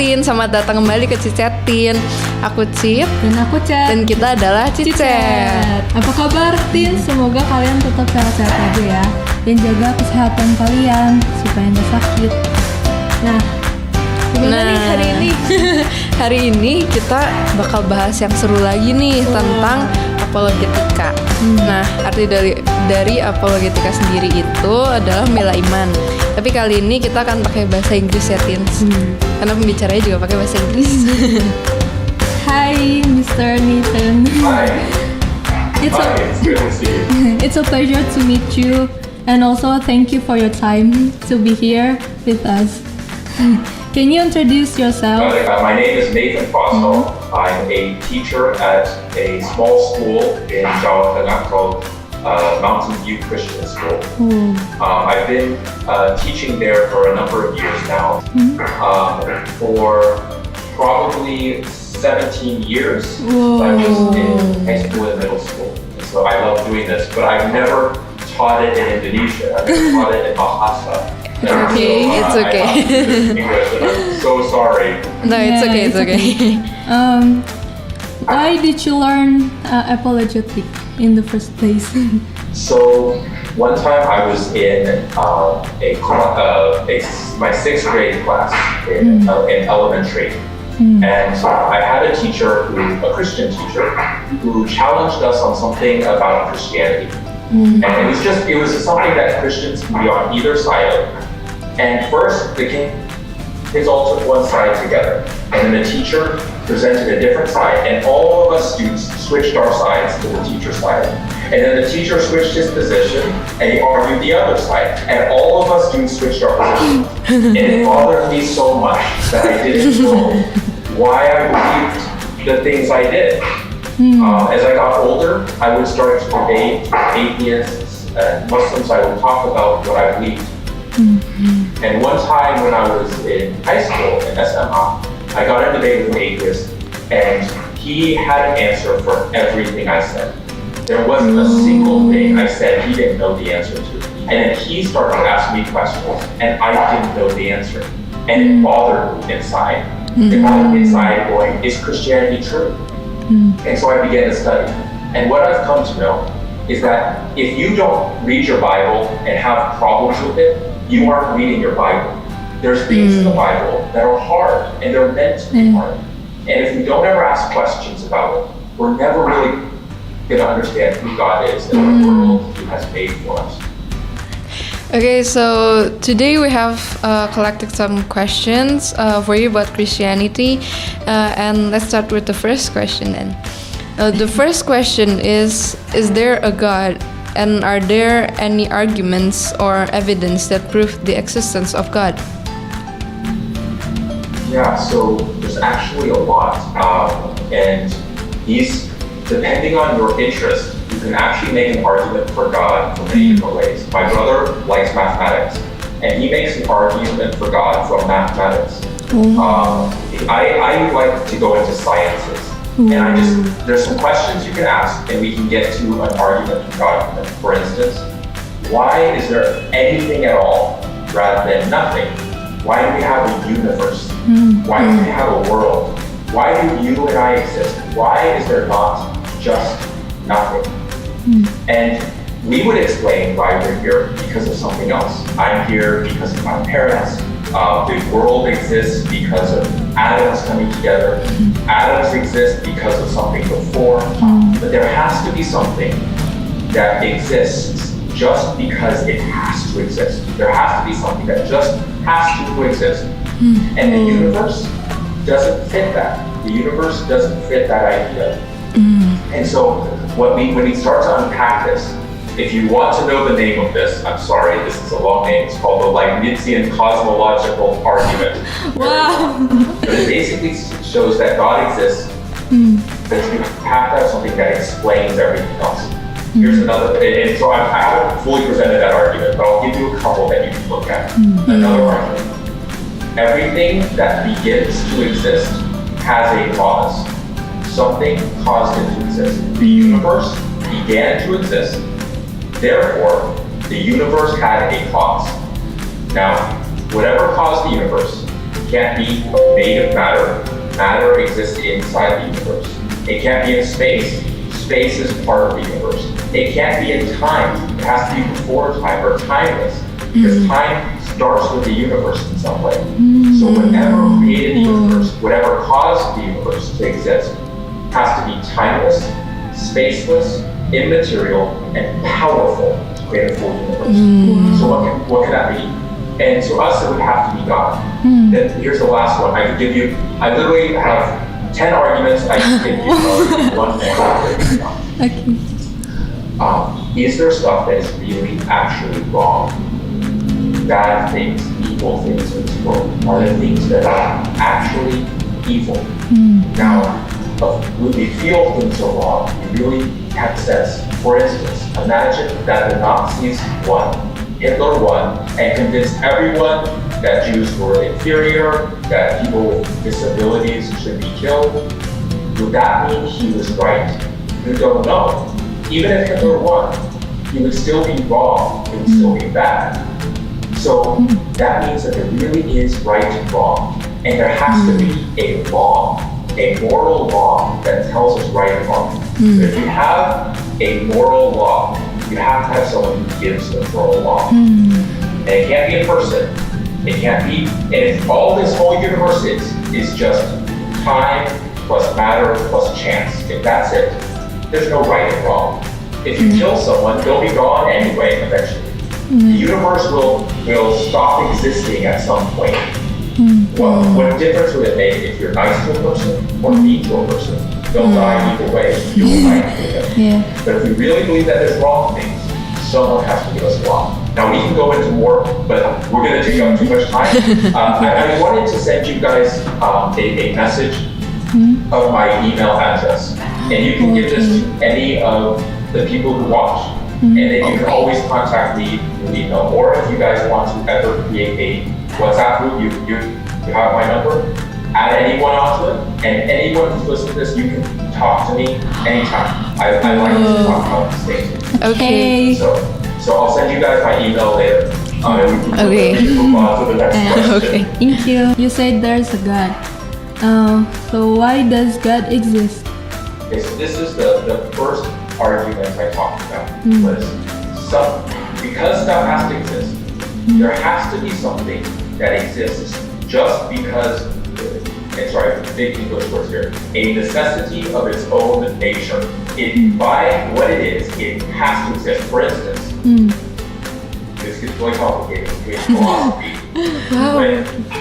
Chatin. Selamat datang kembali ke Chit Chatin. Aku Chit. Dan aku Chat. Dan kita adalah Chit Chat. Apa kabar, Tin? Semoga kalian tetap sehat-sehat aja ya. Dan jaga kesehatan kalian supaya nggak sakit. Nah, gimana nih hari ini? Hari ini kita bakal bahas yang seru lagi nih tentang apologetika. Nah, arti dari apologetika sendiri itu adalah membela iman. Tapi kali ini kita akan pakai bahasa Inggris ya, Tin. Karena pembicaranya juga pakai bahasa Inggris. Hi, Mr. Nathan. Hi. It's good to see you. It's a pleasure to meet you, and also thank you for your time to be here with us. Can you introduce yourself? My name is Nathan Fosdahl. I'm a teacher at a small school in Jawa Tengah called Mountain View Christian School. I've been teaching there for a number of years now. For probably 17 years. I was in high school and middle school. So I love doing this, but I've never taught it in Indonesia. I've never taught it in Bahasa. It's okay. I'm so sorry. No, it's okay. Why did you learn apologetic in the first place? So one time I was in my sixth grade class in elementary, and I had a teacher, a Christian teacher, who challenged us on something about Christianity. And it was something that Christians can be on either side of. And first, the kids all took one side together, and then the teacher presented a different side, and all of us students switched our sides to the teacher's side. And then the teacher switched his position, and he argued the other side, and all of us students switched our position. And it bothered me so much that I didn't know why I believed the things I did. As I got older, I would start to debate atheists and Muslims. I would talk about what I believed. And one time when I was in high school in SMA, I got in a debate with an atheist, and he had an answer for everything I said. There wasn't a single thing I said he didn't know the answer to. And then he started to ask me questions, and I didn't know the answer. And it bothered me inside. It bothered me inside going, is Christianity true? And so I began to study. And what I've come to know is that if you don't read your Bible and have problems with it, you aren't reading your Bible. There's things in the Bible that are hard, and they're meant to be hard. And if we don't ever ask questions about it, we're never really going to understand who God is and the world He has made for us. Okay, so today we have collected some questions for you about Christianity, and let's start with the first question then. The first question is there a God, and are there any arguments or evidence that prove the existence of God? Yeah, so there's actually a lot, and these, depending on your interest, you can actually make an argument for God in many different ways. My brother likes mathematics, and he makes an argument for God from mathematics. I like to go into sciences, and there's some questions you can ask, and we can get to an argument for God. For instance, why is there anything at all rather than nothing? Why do we have a universe? Why do we have a world? Why do you and I exist? Why is there not just nothing? And we would explain why we're here because of something else. I'm here because of my parents. The world exists because of atoms coming together. Atoms exist because of something before. But there has to be something that exists just because it has to exist. There has to be something that just has to exist. And the universe doesn't fit that. The universe doesn't fit that idea. And so when we start to unpack this, if you want to know the name of this, I'm sorry, this is a long name. It's called the Leibnizian cosmological argument. Wow. But it basically shows that God exists, but you have to have something that explains everything else. Here's another, and so I haven't fully presented that argument, but I'll give you a couple that you can look at. Another argument. Everything that begins to exist has a cause. Something caused it to exist. The universe began to exist. Therefore, the universe had a cause. Now, whatever caused the universe can't be made of matter. Matter exists inside the universe. It can't be in space. Space is part of the universe. It can't be in time. It has to be before time or timeless. Because time starts with the universe in some way. So whatever created the universe, whatever caused the universe to exist, has to be timeless, spaceless, immaterial, and powerful to create a full universe. So what can that mean? And to us, it would have to be God. Then here's the last one. I literally have 10 arguments. I can give you one more. Okay. Is there stuff that is really actually wrong? Bad things, evil things in this world? Are there things that are actually evil? Now, when we feel things are wrong, we really have sense. For instance, imagine that the Nazis won, Hitler won, and convinced everyone that Jews were inferior, that people with disabilities should be killed. Would that mean he was right? You don't know. Even if Hitler won, he would still be wrong, he would still be bad. So that means that there really is right and wrong. And there has to be a law, a moral law that tells us right and wrong. So if you have a moral law, you have to have someone who gives the moral law. And it can't be a person. It can't be, and if all this whole universe is just time plus matter plus chance. If that's it, there's no right and wrong. If you kill someone, they'll be gone anyway eventually. The universe will stop existing at some point. Well, what difference would it make if you're nice to a person or mean to a person? They'll die either way. You will die either way. But if we really believe that there's wrong things, someone has to give us law. Now we can go into more, but we're going to take up too much time. I wanted to send you guys a message of my email address, and you can give this to any of the people who watch. And then you can always contact me through email. Or if you guys want to ever create a WhatsApp group, you have my number. Add anyone onto it, and anyone who's listening to this, you can talk to me anytime. I like to talk about these things. Okay. So I'll send you guys my email later. And we can move on to the next question. Okay. Thank you. You said there's a God. So why does God exist? Okay, so this is the first argument I talked about. Was because stuff has to exist, there has to be something that exists just because, and sorry, big English words here, a necessity of its own nature. By what it is, it has to exist. For instance, this gets really complicated with philosophy. But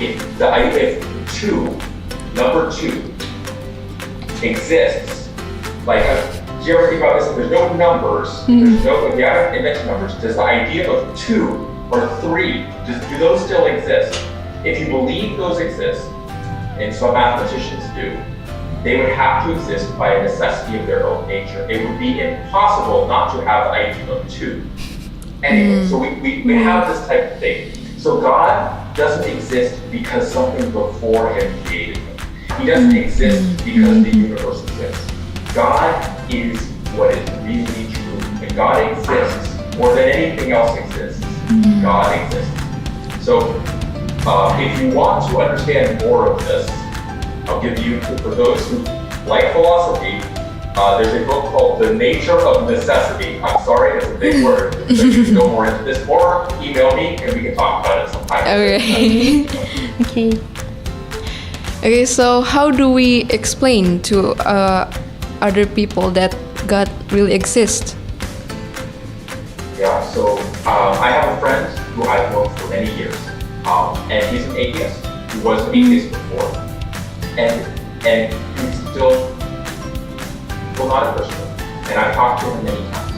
if the idea of number two exists, like do you ever think about this? If there's no numbers, if you haven't invented numbers, does the idea of 2 or 3, do those still exist? If you believe those exist, and some mathematicians do, they would have to exist by a necessity of their own nature. It would be impossible not to have the idea of 2. Anyway, so we have this type of thing. So God doesn't exist because something before him created him. He doesn't exist because the universe exists. God is what is really true. And God exists more than anything else exists. God exists. So if you want to understand more of this, I'll give you, for those who like philosophy, there's a book called The Nature of Necessity. I'm sorry, it's a big word, but you can go more into this, or email me and we can talk about it sometime. Okay. Okay, so how do we explain to other people that God really exists? Yeah, so I have a friend who I've known for many years, and he's an atheist. He was an atheist before, and he's still not a Christian. And I've talked to him many times.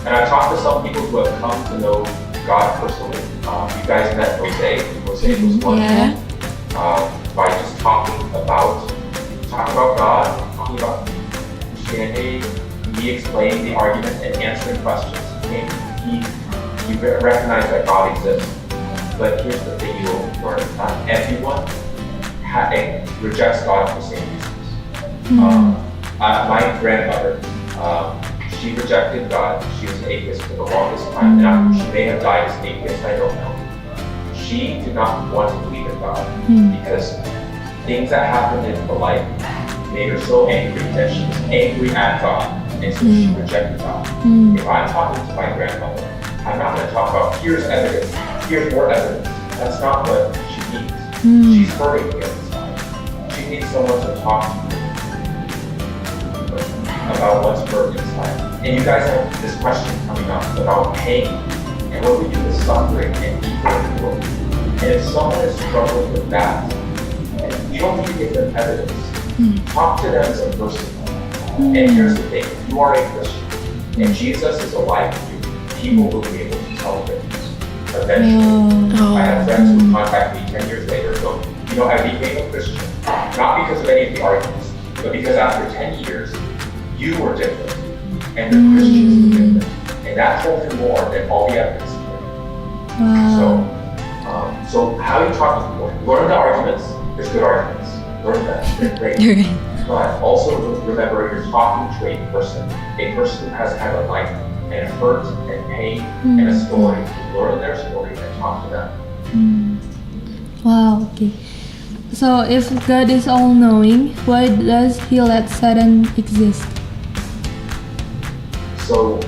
And I've talked to some people who have come to know God personally. You guys met Jose. Jose was one. Yeah. By just talking about God, talking about Christianity, he explained the argument and answering questions. He recognized that God exists. But here's the thing you will learn: not everyone rejects God for the same reasons. My grandmother, she rejected God. She was an atheist for the longest time. Now, she may have died as an atheist, I don't know. she did not want to believe in God because things that happened in her life made her so angry that she was angry at God, and so she rejected God. If I'm talking to my grandmother, I'm not going to talk about here's evidence, here's more evidence. That's not what she needs. She's hurting me inside. She needs someone to talk to about what's hurt inside. And you guys have this question coming up about pain and what we do with suffering and evil in the world. And if someone is struggling with that, you don't need to give them evidence. Talk to them as a person. And here's the thing, if you are a Christian and Jesus is alive in you, people will be able to tell the difference. Eventually. I have friends who contact me 10 years later and go, I became a Christian, not because of any of the arguments, but because after 10 years, you were different, and the Christians were different. And that told him more than all the evidence. So how you talk to people, learn the arguments, there's good arguments. Learn that, they're great. But also remember you're talking to a person who has had a life and hurt and pain and a story. Learn their story and talk to them. Wow, okay. So if God is all-knowing, why does He let Satan exist? So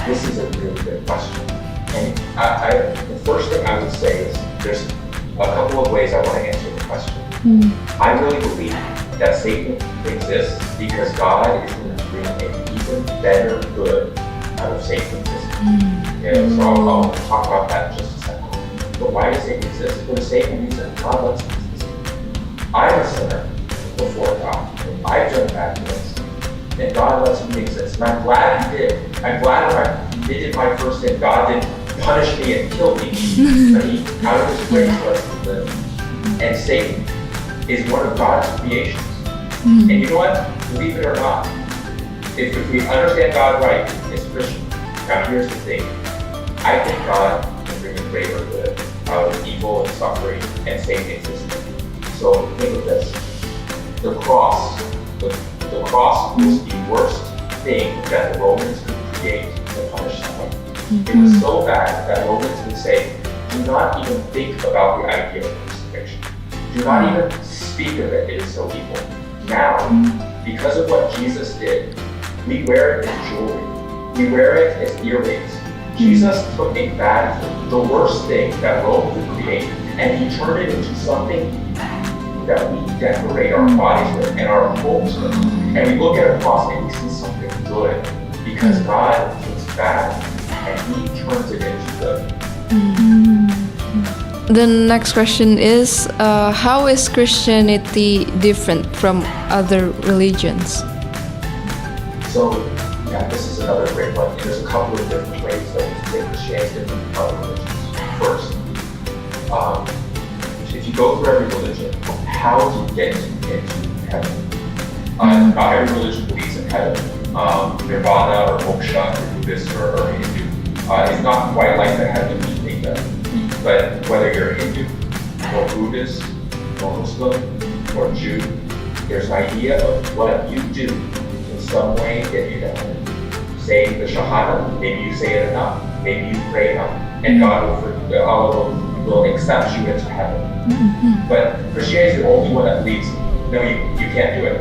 this is a really good question. And the first thing I would say is there's a couple of ways I want to answer the question. I really believe that Satan exists because God is going to bring an even better good out of Satan's existence. So I'll talk about that in just a second. But why does Satan exist? For the same reason God lets him exist. I'm a sinner before God. I've done bad things. And God lets me exist. And I'm glad He did. I'm glad when I did my first sin, God didn't punish me and kill me. But He, out of His grace, lets me live. And Satan is one of God's creations. And you know what? Believe it or not, if we understand God right as Christians, now here's the thing. I think God can bring a greater good out of evil and suffering and Satan existing. So think of this. The cross was the worst thing that the Romans could create to punish someone. It was so bad that Romans would say, do not even think about the idea of crucifixion. Do not even speak of it, it is so evil. Now, because of what Jesus did, we wear it as jewelry. We wear it as earrings. Jesus took a bad thing, the worst thing that Rome could create, and He turned it into something that we decorate our bodies with and our homes with. And we look at a cross and we see something good, because God takes bad and He turns it into good. The next question is, how is Christianity different from other religions? So, yeah, this is another great one. There's a couple of different ways that we can say Christianity is different from other religions. First, if you go through every religion, how to get into heaven? Not every religion believes in heaven. Nirvana or moksha, or Buddhist or Hindu, is not quite like the heaven we think of. But whether you're Hindu, or Buddhist, or Muslim, or Jew, there's an idea of what you do in some way get you to heaven. Say the Shahada, maybe you say it enough, maybe you pray enough, and God will accept you into heaven. But Christianity is the only one that believes, no, you can't do it.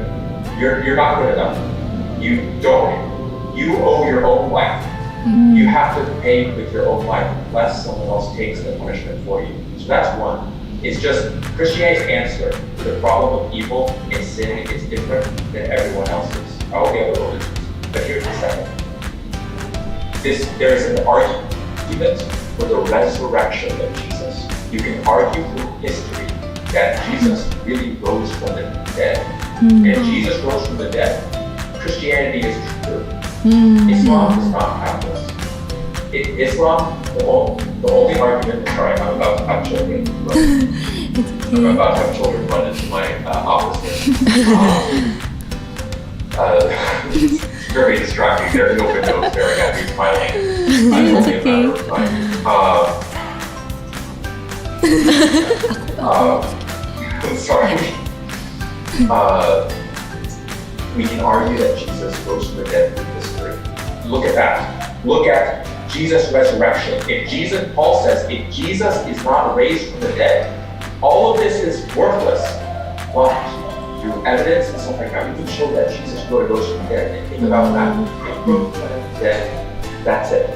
You're not good enough. You owe your own life. You have to pay with your own life unless someone else takes the punishment for you. So that's one. It's just Christianity's answer to the problem of evil and sin is different than everyone else's, all the other religions. But here's the second. There is an argument for the resurrection of Jesus. You can argue through history that Jesus really rose from the dead. And Jesus rose from the dead. Christianity is true. Islam does not have this. Islam, the only argument, sorry, I'm about to have children. I'm about to have children run into my office here. It's very distracting. There's no windows staring at me smiling. I'm only a matter of time. Sorry. We can argue that Jesus rose from the dead through history. Look at that. Look at Jesus' resurrection. Paul says, if Jesus is not raised from the dead, all of this is worthless. But through evidence and stuff like that, we can show that Jesus really rose from the dead. And think about that. Then that's it.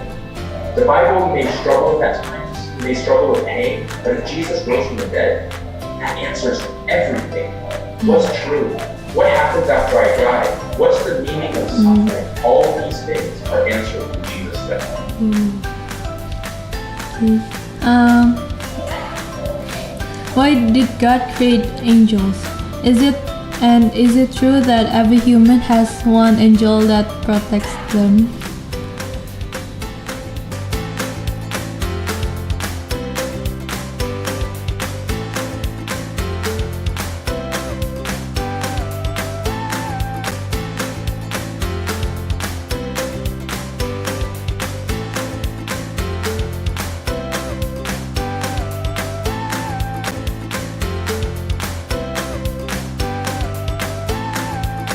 The Bible may struggle at times, may struggle with pain, but if Jesus rose from the dead, that answers everything. What's true? What happens after I die? What's the meaning of suffering? All of these things are answered through Jesus' death. Why did God create angels? Is it true that every human has one angel that protects them?